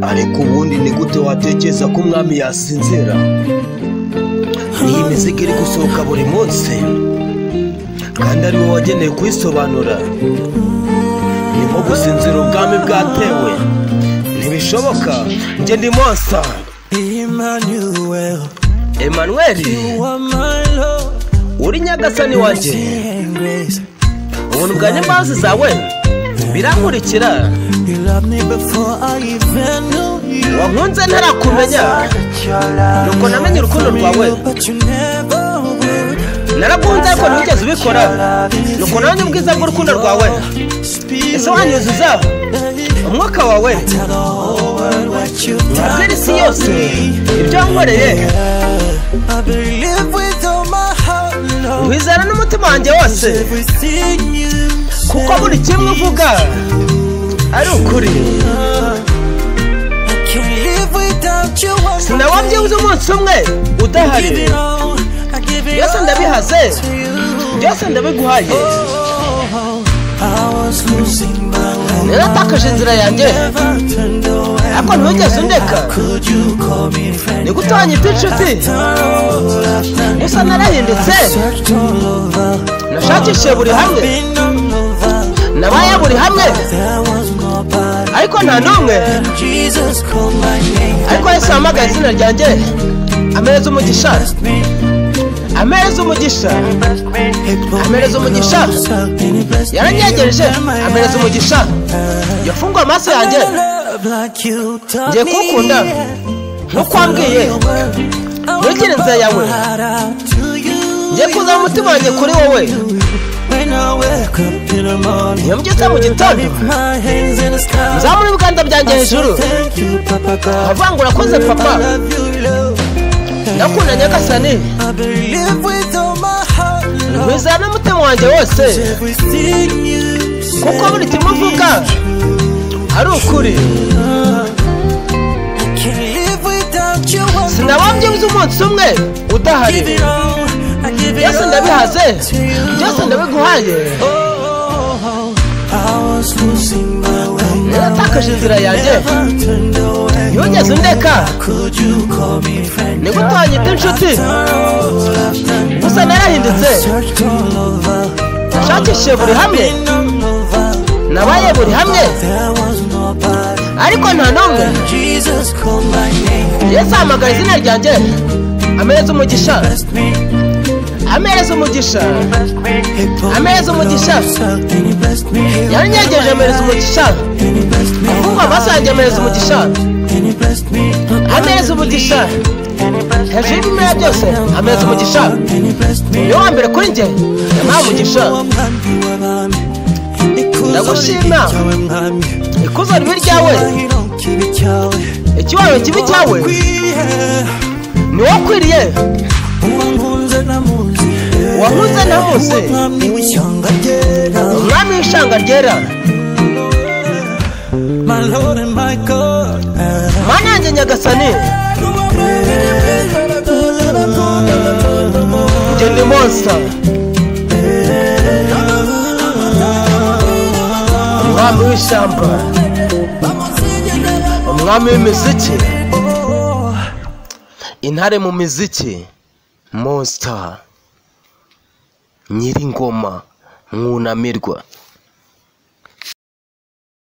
ariko ubundi ni gute watekereza ko umwami yasinzira? Iyi mizigo iri gusohoka buri munsi kandi ari wowe wageneye kuyisobanura. Ni nko gusinzira ubwami bwatewe. Ntibishoboka, njye ndi monster. Emmanuel, uri nyagasani wanjye. Ubuntu bwanjye imbabazi zawe birankurikira. Wankunze ntarakumenya, nuko namenye urukundo rwawe. Narakunze ariko ntigeze ubikora, nuko namenye ubwiza bw'urukundo rwawe. Ese wanyuzuza umwuka wawe nkabwira isi yose ibyo wankoreye. Wizera n'umutima wanjye wose, kuko buri kimwe uvuga ari ukuri. Sinawabyibuze umunsi umwe udahari. Byose ndabihaze, byose ndabiguhaye. Naratakaje inzira yanjye ariko ntugeze undeka. Ni gute wanyita inshuti? Gusa narahindutse. Nashakishije buri hamwe, nabaye buri hamwe, ariko nta n'umwe. Ariko Yesu yahamagaye izina ryanjye, amereza umugisha, amereza umugisha, amereza umugisha. Yaranyegereje, amereza umugisha. Yafunguye amaso yanjye, ngiye kukunda nk'uko wambwiye. Ntugire inzira yawe, ngiye kuza mu mutima wanjye kuri wowe. Iyo mbyutse mu gitondo, nzamura ibiganza byanjye hejuru, nkavuga ngo urakoze papa. Ndakunda nyagasani, wizera n'umutima wanjye wose, kuko buri kimwe uvuga ari ukuri. Sinawabyibuze umunsi umwe udahari. Byose ndabihaze, byose ndabiguhaye. Naratakaje inzira yanjye, ntugeze undeka. Ni gute wanyita inshuti? Gusa narahindutse. Nashakishije buri hamwe, nabaye buri hamwe, ariko nta n'umwe. Yesu ahamagaye izina ryanjye, amereza umugisha, amereza umugisha, amereza umugisha. Yaranyegereje, amereza umugisha. Afunguye amaso yanjye, amereza umugisha, amereza umugisha. Hejuru y'ibimera byose amereza umugisha. Niwe wa mbere kuri njye, yampaye umugisha. Ndagushima, ikuzo ribe ryawe, ikibazo kibi cyawe ni wowe ukwiriye. Wankunze ntamuzi, umwami w'ishanga ryera. Mana yanjye nyagasani, njye ndi monster. Umwami w'ishyamba, umwami w'imiziki, intare mu miziki, monster, Nyiringoma, mwunamirwa.